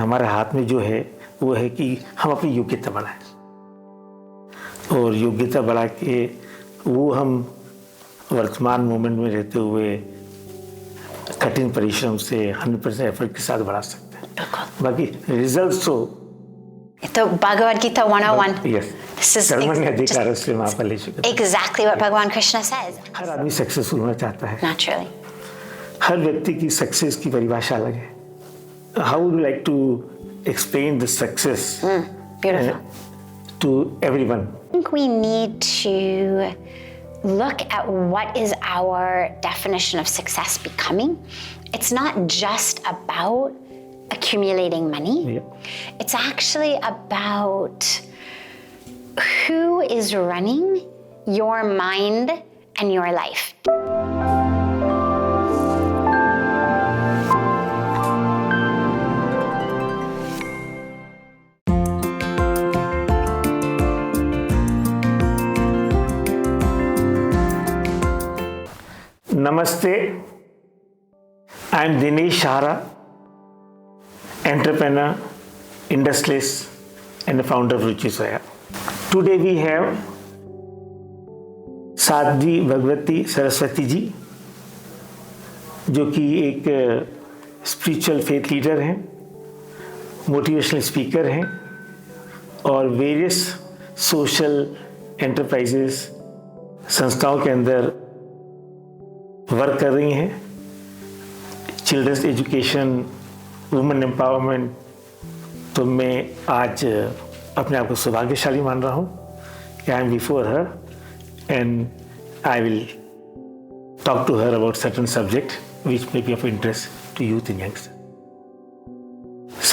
हमारे हाथ में जो है वो है कि हम अपनी योग्यता बढ़ाएं, और योग्यता बढ़ा के वो हम वर्तमान मोमेंट में रहते हुए कठिन परिश्रम से 100% एफर्ट के साथ बढ़ा सकते हैं। बाकी रिजल्ट तो Bhagavad Gita 101. Yes. This is exactly what Bhagavan Krishna says. हर आदमी सक्सेसफुल होना चाहता है। Naturally. हर व्यक्ति की सक्सेस की परिभाषा अलग है। How would you like to explain the success Beautiful. To everyone? I think we need to look at what is our definition of success becoming. It's not just about accumulating money. Yeah. It's actually about who is running your mind and your life. Namaste, I am Dinesh Shahra, entrepreneur, industrialist, and the founder of Ruchi Soya. Today we have Sadhvi Bhagwati Saraswati जी, जो कि एक spiritual faith leader हैं, motivational speaker हैं और various social enterprises संस्थाओं के अंदर work कर रही हैं। Children's education, women empowerment. तो मैं आज अपने आप को सौभाग्यशाली मान रहा हूँ कि I am before her and I will talk to her about certain subject which may be of interest to youth and youngster.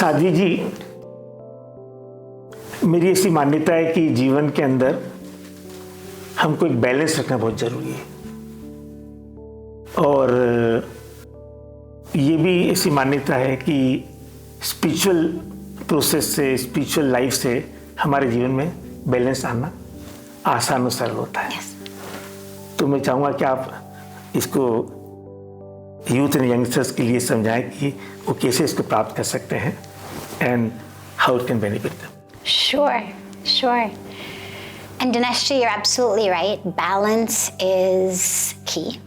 Sadhvi ji, मेरी ऐसी मान्यता है कि जीवन के अंदर हमको एक बैलेंस रखना बहुत जरूरी है, और ये भी ऐसी मान्यता है कि स्पिरिचुअल प्रोसेस से, स्पिरिचुअल लाइफ से हमारे जीवन में बैलेंस आना आसान और सरल होता है। तो मैं चाहूँगा कि आप इसको यूथ एंड यंगस्टर्स के लिए समझाएं कि वो कैसे इसको प्राप्त कर सकते हैं and how it can benefit them. Sure. And Dinesh ji, you're absolutely right. Balance is key.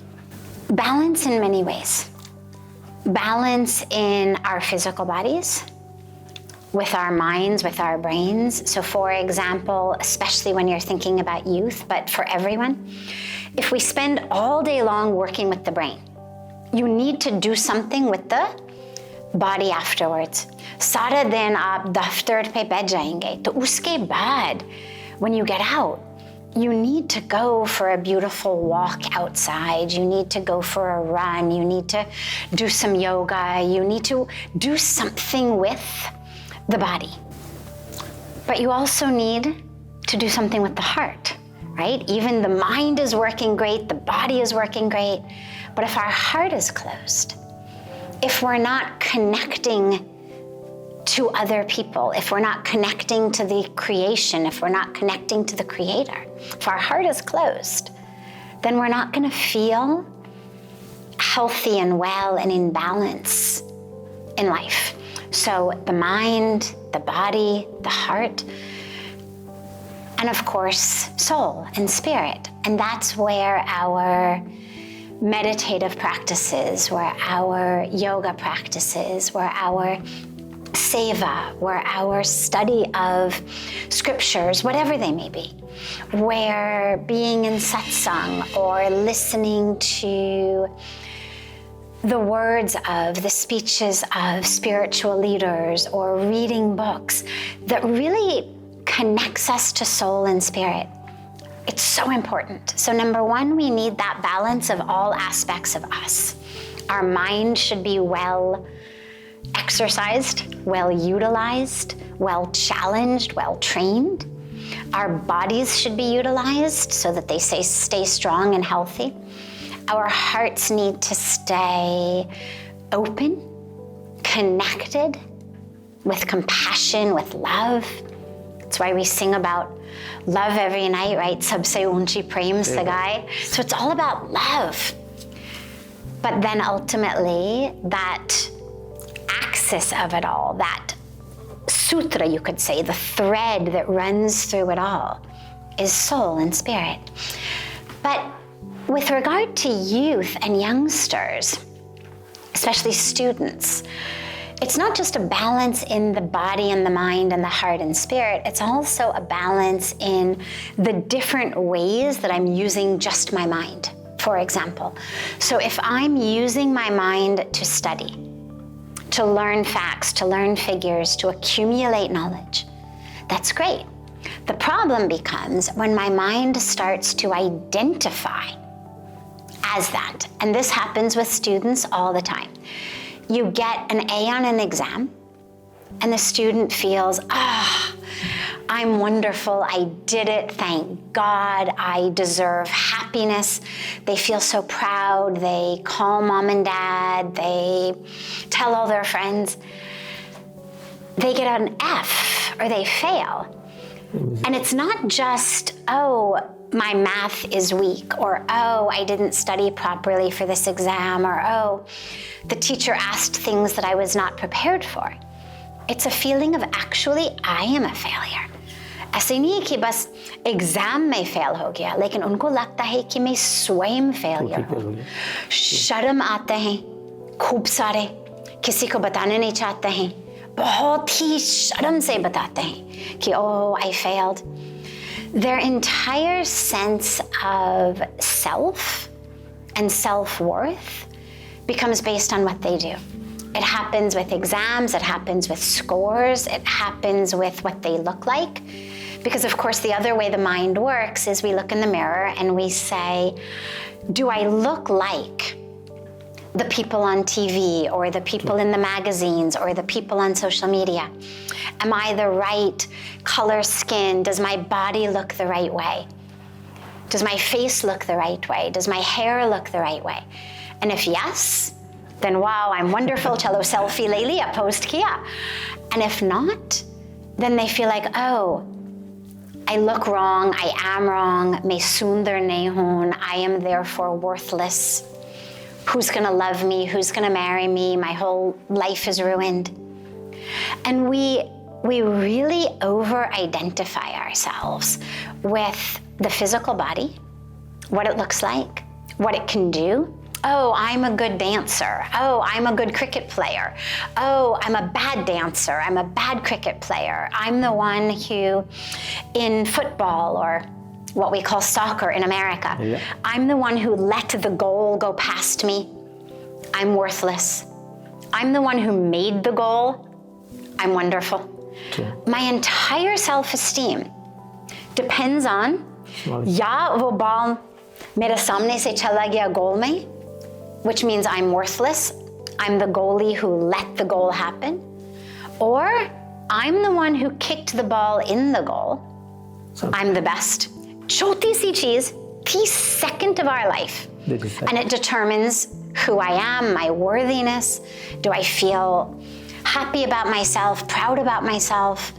Balance in many ways. Balance in our physical bodies, with our minds, with our brains. So for example, especially when you're thinking about youth, but for everyone, if we spend all day long working with the brain, you need to do something with the body afterwards. सारा दिन आप दफ्तर पे बैठ जाएंगे, तो उसके बाद when you get out, you need to go for a beautiful walk outside. You need to go for a run. You need to do some yoga. You need to do something with the body. But you also need to do something with the heart, right? Even the mind is working great, the body is working great. But if our heart is closed, if we're not connecting to other people, if we're not connecting to the creation, if we're not connecting to the creator, if our heart is closed, then we're not going to feel healthy and well and in balance in life. So the mind, the body, the heart, and of course, soul and spirit. And that's where our meditative practices, where our yoga practices, where our seva, where our study of scriptures, whatever they may be, where being in satsang or listening to the words of, the speeches of spiritual leaders or reading books that really connects us to soul and spirit. It's so important. So number one, we need that balance of all aspects of us. Our mind should be well exercised, well utilized, well challenged, well trained. Our bodies should be utilized so that they stay strong and healthy. Our hearts need to stay open, connected, with compassion, with love. That's why we sing about love every night, right? Sabse unchi prem sagai. So it's all about love. But then ultimately, that axis of it all, that sutra, you could say, the thread that runs through it all, is soul and spirit. But with regard to youth and youngsters, especially students, it's not just a balance in the body and the mind and the heart and spirit, it's also a balance in the different ways that I'm using just my mind, for example. So if I'm using my mind to study, to learn facts, to learn figures, to accumulate knowledge, that's great. The problem becomes when my mind starts to identify as that. And this happens with students all the time. You get an A on an exam, and the student feels, I'm wonderful, I did it, thank God, I deserve happiness. They feel so proud, they call mom and dad, they tell all their friends. They get an F or they fail. And it's not just, my math is weak, or I didn't study properly for this exam, or the teacher asked things that I was not prepared for. It's a feeling of actually I am a failure. ऐसे नहीं है कि बस exam में fail हो गया, लेकिन उनको लगता है कि मैं स्वयं फेलियर हूँ. शर्म आते हैं खूब सारे, किसी को बताने नहीं चाहते हैं, बहुत ही शर्म से बताते हैं कि I failed. Their entire sense of self and self-worth becomes based on what they do. It happens with exams, it happens with scores, it happens with what they look like. Because of course the other way the mind works is we look in the mirror and we say, do I look like the people on TV or the people in the magazines or the people on social media? Am I the right color skin? Does my body look the right way? Does my face look the right way? Does my hair look the right way? And if yes, then wow, I'm wonderful, chalo selfie le liya, post kiya. And if not, then they feel like, I look wrong, I am wrong, main sundar nahi hoon, I am therefore worthless. Who's gonna love me? Who's gonna marry me? My whole life is ruined. And we really over-identify ourselves with the physical body, what it looks like, what it can do. I'm a good dancer. I'm a good cricket player. I'm a bad dancer. I'm a bad cricket player. I'm the one who, in football or what we call soccer in America, I'm the one who let the goal go past me. I'm worthless. I'm the one who made the goal. I'm wonderful. My entire self-esteem depends on या वो ball मेरे सामने से चला गया goal में, which means I'm worthless. I'm the goalie who let the goal happen. Or I'm the one who kicked the ball in the goal. I'm the best. छोटी सी चीज, 30 seconds of our life. And it determines who I am, my worthiness. Do I feel happy about myself, proud about myself,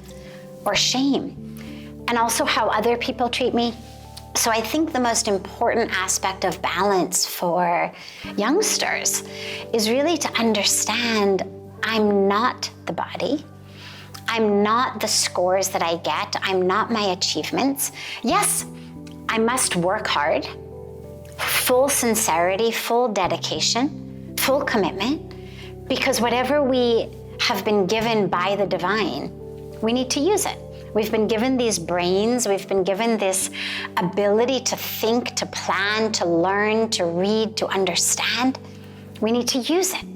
or shame? And also how other people treat me. So I think the most important aspect of balance for youngsters is really to understand I'm not the body. I'm not the scores that I get. I'm not my achievements. Yes, I must work hard, full sincerity, full dedication, full commitment, because whatever we have been given by the divine, we need to use it. We've been given these brains, we've been given this ability to think, to plan, to learn, to read, to understand. We need to use it,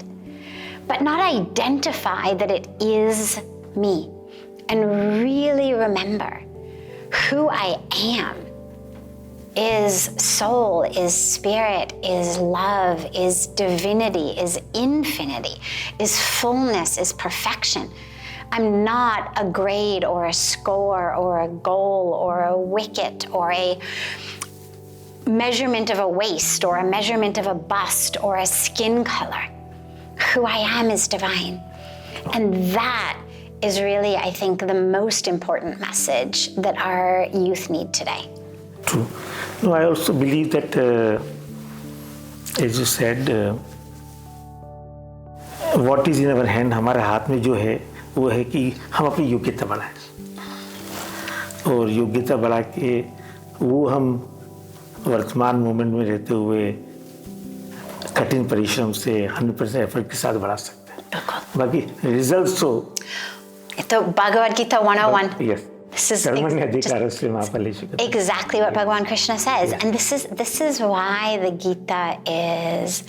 but not identify that it is me, and really remember who I am is soul, is spirit, is love, is divinity, is infinity, is fullness, is perfection. I'm not a grade or a score or a goal or a wicket or a measurement of a waist or a measurement of a bust or a skin color. Who I am is divine. And that is really, I think, the most important message that our youth need today. True. No, I also believe that, as you said, what is in our hand, हमारे हाथ में जो है, वो है कि हम अपनी योग्यता बढ़ाएं, और योग्यता बढ़ा के वो हम वर्तमान मोमेंट में रहते हुए कठिन परिश्रम से 100% एफर्ट के साथ बढ़ा सकते हैं। बाकी रिजल्ट्स तो Bhagavad Gita 101. Yes, This is exactly what Bhagavan Krishna says. Yeah. And this is why the Gita is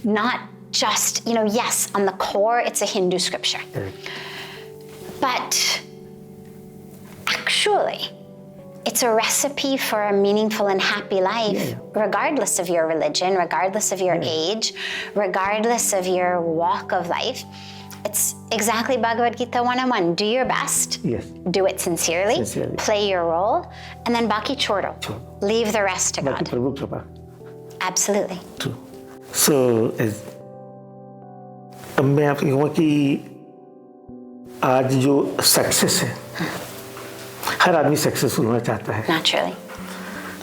not just, yes, on the core it's a Hindu scripture. But actually, it's a recipe for a meaningful and happy life, regardless of your religion, regardless of your age, regardless of your walk of life. It's exactly Bhagavad Gita 101. Do your best. Yes. Do it sincerely. Play your role. And then baki chodo. Leave the rest to God. Prabhu Kripa. Absolutely. True. So, अब मैं आपको कहूँगा कि आज जो success है, हर आदमी successful होना चाहता है। Naturally.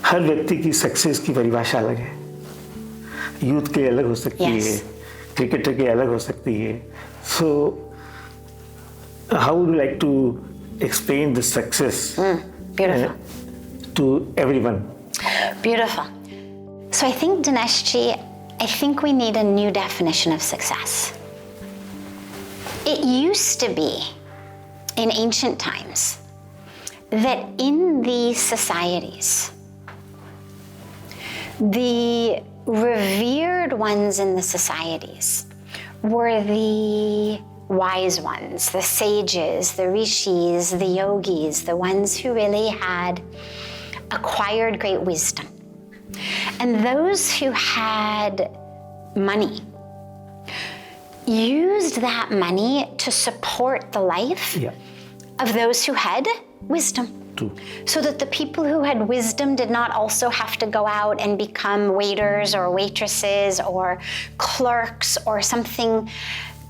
हर व्यक्ति की सक्सेस की परिभाषा अलग है। यूथ के अलग हो सकती है, क्रिकेटर के अलग हो सकती है। So, how would you like to explain the success to everyone? Beautiful. So I think, Dineshji, I think we need a new definition of success. It used to be, in ancient times, that in these societies, the revered ones in the societies were the wise ones, the sages, the rishis, the yogis, the ones who really had acquired great wisdom. And those who had money used that money to support the life of those who had wisdom. True. So that the people who had wisdom did not also have to go out and become waiters or waitresses or clerks or something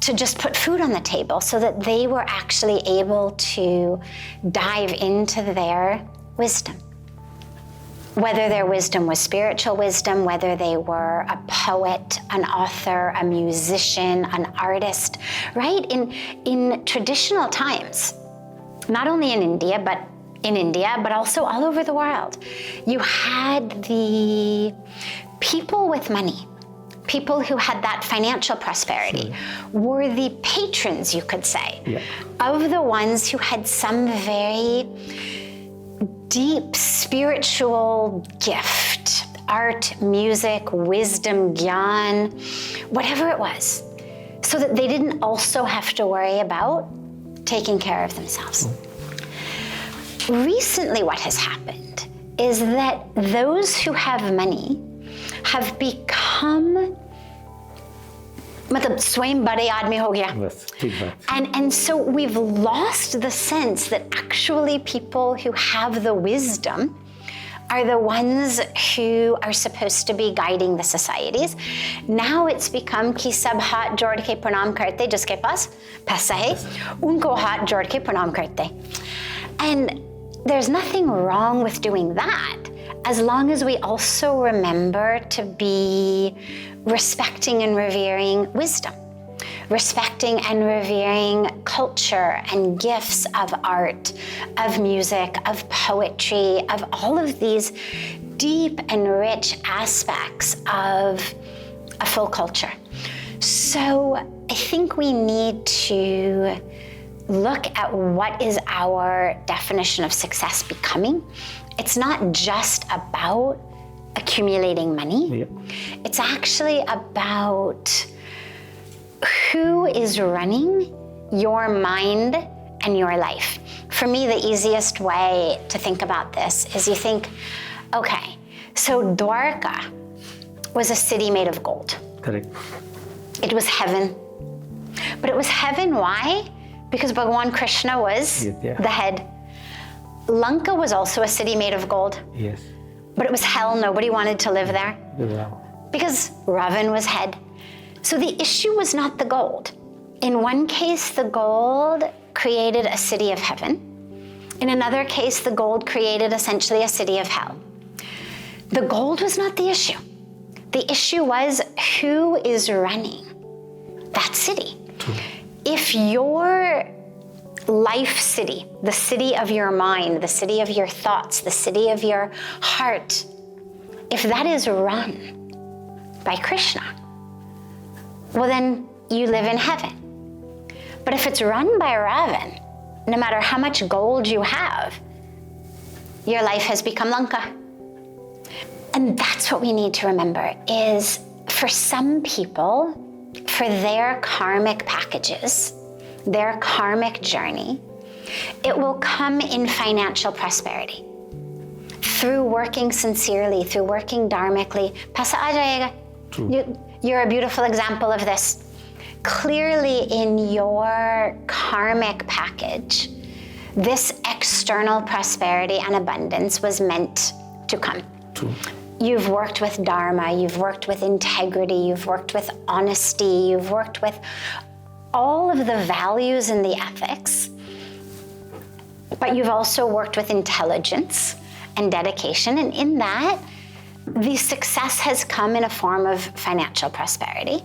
to just put food on the table, so that they were actually able to dive into their wisdom. Whether their wisdom was spiritual wisdom, whether they were a poet, an author, a musician, an artist, right? In traditional times, not only in India, but also all over the world, you had the people with money, people who had that financial prosperity, were the patrons, you could say, of the ones who had some very deep spiritual gift, art, music, wisdom, gyan, whatever it was, so that they didn't also have to worry about taking care of themselves. Recently, what has happened is that those who have money have become स्वयं बड़े आदमी हो गया. And so we've lost the sense that actually people who have the wisdom are the ones who are supposed to be guiding the societies. Now it's become कि सब हाथ जोड़ के प्रणाम करते, जिसके पास पैसा है उनको हाथ जोड़ के प्रणाम करते. And there's nothing wrong with doing that, as long as we also remember to be respecting and revering wisdom, respecting and revering culture and gifts of art, of music, of poetry, of all of these deep and rich aspects of a full culture. So I think we need to look at what is our definition of success becoming. It's not just about accumulating money. It's actually about who is running your mind and your life. For me, the easiest way to think about this is you think, okay, so Dwarka was a city made of gold. Correct. It was heaven. But it was heaven, why? Because Bhagavan Krishna was the head. Lanka was also a city made of gold. Yes. But it was hell, nobody wanted to live there. Because Ravan was head. So the issue was not the gold. In one case, the gold created a city of heaven. In another case, the gold created essentially a city of hell. The gold was not the issue. The issue was who is running that city. True. If your life city, the city of your mind, the city of your thoughts, the city of your heart, if that is run by Krishna, well then you live in heaven. But if it's run by Ravan, no matter how much gold you have, your life has become Lanka. And that's what we need to remember is for some people, for their karmic packages, their karmic journey, it will come in financial prosperity. Through working sincerely, through working dharmically. Paisa aa jayega. You're a beautiful example of this. Clearly in your karmic package, this external prosperity and abundance was meant to come. True. You've worked with dharma, you've worked with integrity, you've worked with honesty, you've worked with all of the values and the ethics, but you've also worked with intelligence and dedication, and in that, the success has come in a form of financial prosperity,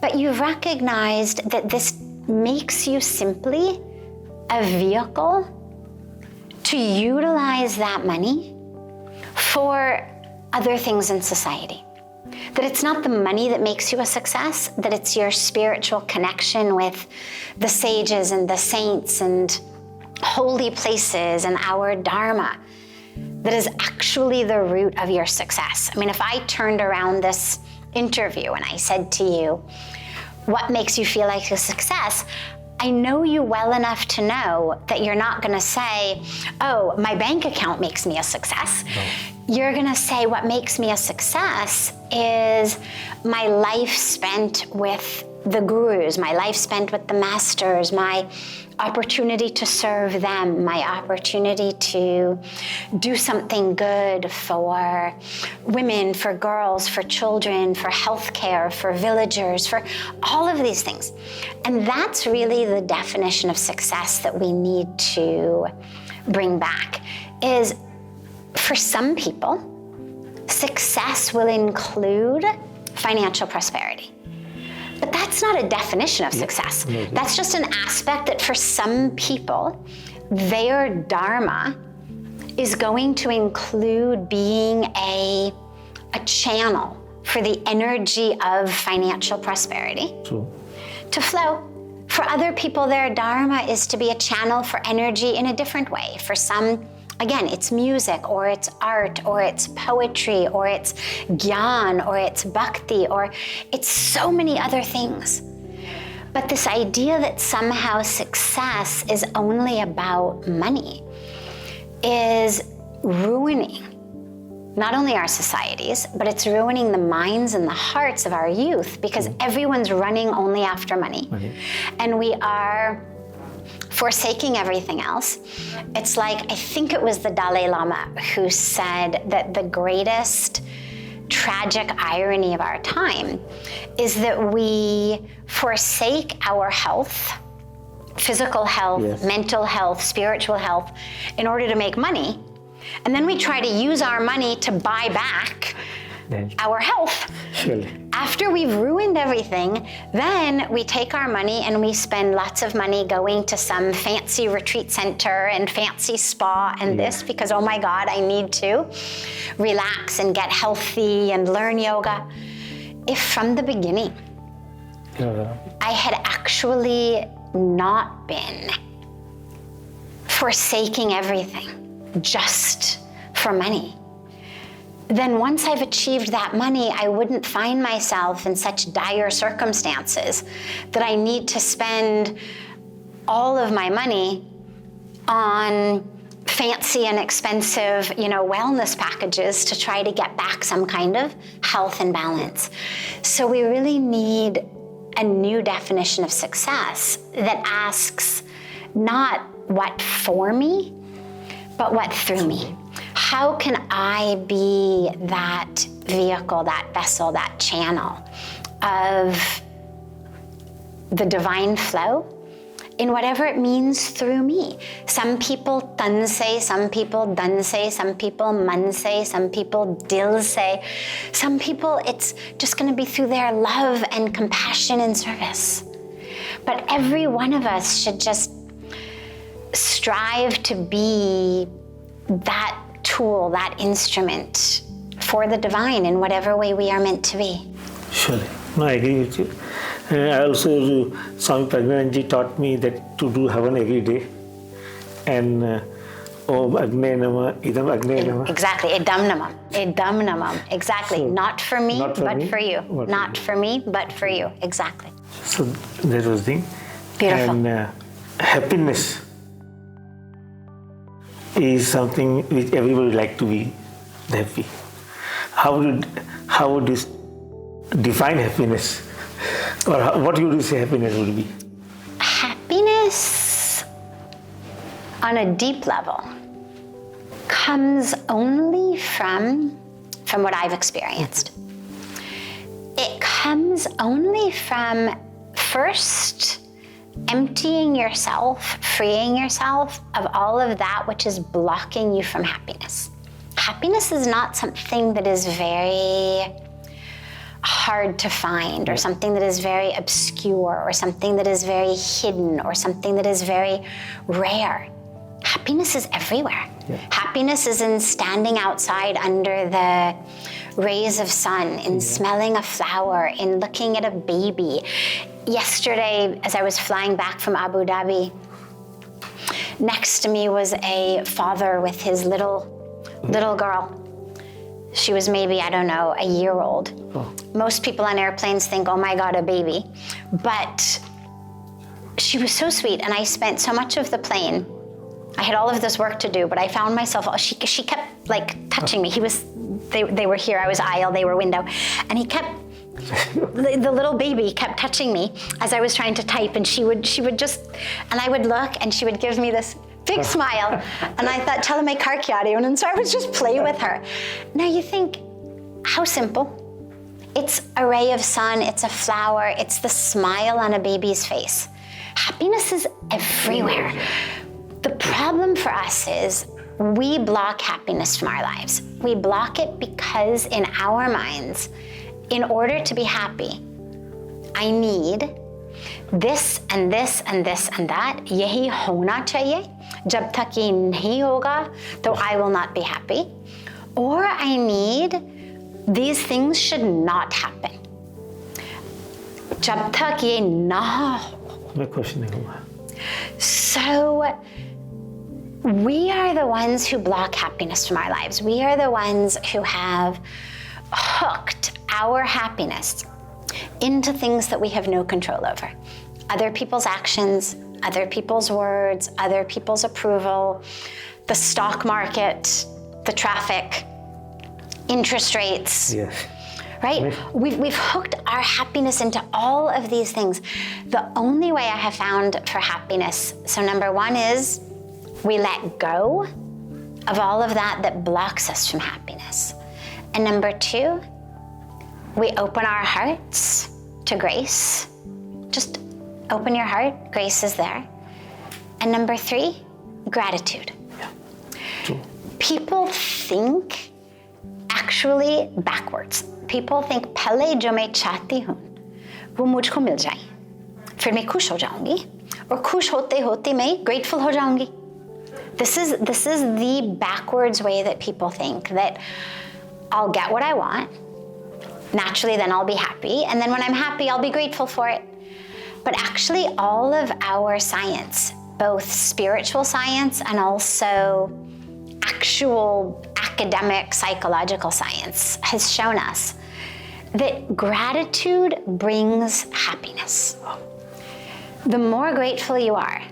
but you've recognized that this makes you simply a vehicle to utilize that money for other things in society. That it's not the money that makes you a success, that it's your spiritual connection with the sages and the saints and holy places and our dharma that is actually the root of your success. I mean, if I turned around this interview and I said to you, what makes you feel like a success? I know you well enough to know that you're not gonna say, oh, my bank account makes me a success. No. You're gonna say what makes me a success is my life spent with the gurus, my life spent with the masters, my opportunity to serve them, my opportunity to do something good for women, for girls, for children, for healthcare, for villagers, for all of these things. And that's really the definition of success that we need to bring back is for some people, success will include financial prosperity. But that's not a definition of success. That's just an aspect that for some people, their dharma is going to include being a channel for the energy of financial prosperity to flow. For other people, their dharma is to be a channel for energy in a different way. For some, again, it's music, or it's art, or it's poetry, or it's gyan, or it's bhakti, or it's so many other things. But this idea that somehow success is only about money is ruining not only our societies, but it's ruining the minds and the hearts of our youth because everyone's running only after money. And we are forsaking everything else. It's like, I think it was the Dalai Lama who said that the greatest tragic irony of our time is that we forsake our health, physical health, mental health, spiritual health, in order to make money. And then we try to use our money to buy back our health. Surely. After we've ruined everything, then we take our money and we spend lots of money going to some fancy retreat center and fancy spa and this because, oh my God, I need to relax and get healthy and learn yoga. If from the beginning, I had actually not been forsaking everything just for money, then once I've achieved that money, I wouldn't find myself in such dire circumstances that I need to spend all of my money on fancy and expensive, wellness packages to try to get back some kind of health and balance. So we really need a new definition of success that asks not what for me, but what through me. How can I be that vehicle, that vessel, that channel of the divine flow in whatever it means through me? Some people tan se, some people dan se, some people man se, some people dil se. Some people it's just gonna be through their love and compassion and service. But every one of us should just strive to be that tool, that instrument for the divine in whatever way we are meant to be. Surely. No, I agree with you. I also, Swami Pragyananji taught me that to do Havan every day. And Om Agne Nama, Idam Agne Nama. Exactly, Idam Namam. Idam Namam. Exactly. So, not for me, not for but me, for you. but Not for for me, but for you. Exactly. So that was the thing. Beautiful. And happiness is something which everybody would like to be happy. How would you define happiness? Or what would you say happiness would be? Happiness on a deep level comes only from what I've experienced. It comes only from first emptying yourself, freeing yourself of all of that which is blocking you from happiness. Happiness is not something that is very hard to find, or something that is very obscure, or something that is very hidden, or something that is very rare. Happiness is everywhere. Yeah. Happiness is in standing outside under the rays of sun, in smelling a flower, in looking at a baby. Yesterday, as I was flying back from Abu Dhabi, next to me was a father with his little girl. She was maybe, I don't know, a year old. Oh. Most people on airplanes think, oh my God, a baby. But she was so sweet, and I spent so much of the plane. I had all of this work to do, but I found myself, she kept like touching me. They were here, I was aisle, they were window. And he kept, the little baby kept touching me as I was trying to type, and she would just, and I would look, and she would give me this big smile. And I thought, tell him my car kyari. And so I would just play with her. Now you think, how simple. It's a ray of sun, it's a flower, it's the smile on a baby's face. Happiness is everywhere. The problem for us is we block happiness from our lives. We block it because in our minds, in order to be happy, I need this and this and this and that. Yahi hona chahiye. Jab tak ye nahi hoga, to I will not be happy. Or I need, these things should not happen. Jab tak ye na ho. My question is, So we are the ones who block happiness from our lives. We are the ones who have hooked our happiness into things that we have no control over. Other people's actions, other people's words, other people's approval, the stock market, the traffic, interest rates. yes. Right? We've hooked our happiness into all of these things. The only way I have found for happiness, so number one is we let go of all of that blocks us from happiness. And number two, we open our hearts to grace. Just open your heart, grace is there. And number three, gratitude. Yeah. True. People think actually backwards. People think पहले जो मैं चाहती हूँ वो मुझको मिल जाए, फिर मैं खुश हो जाऊंगी, और खुश होते होते मैं grateful हो जाऊंगी. This is the backwards way that people think, that I'll get what I want, naturally then I'll be happy, and then when I'm happy I'll be grateful for it. But actually all of our science, both spiritual science and also actual academic psychological science, has shown us that gratitude brings happiness. The more grateful you are,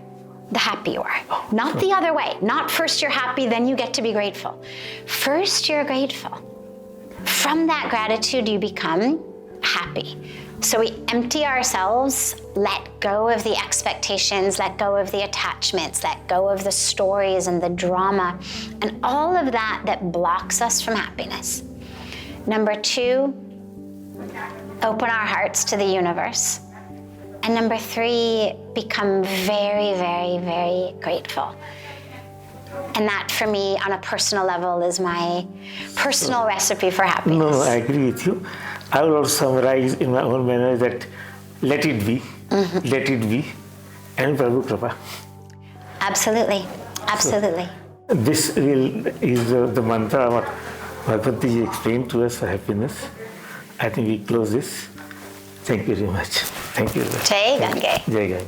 the happy you are. Not the other way. Not first you're happy, then you get to be grateful. First you're grateful. From that gratitude you become happy. So we empty ourselves, let go of the expectations, let go of the attachments, let go of the stories and the drama and all of that blocks us from happiness. Number two, open our hearts to the universe. And number three, become very, very, very grateful. And that for me, on a personal level, is my personal recipe for happiness. No, I agree with you. I will also summarize in my own manner that let it be, and Prabhu Kripa. Absolutely. Absolutely. This is the mantra what Bhagwati ji explained to us for happiness. I think we close this. Thank you very much. Thank you very much. Jai Gange. Jai Gange.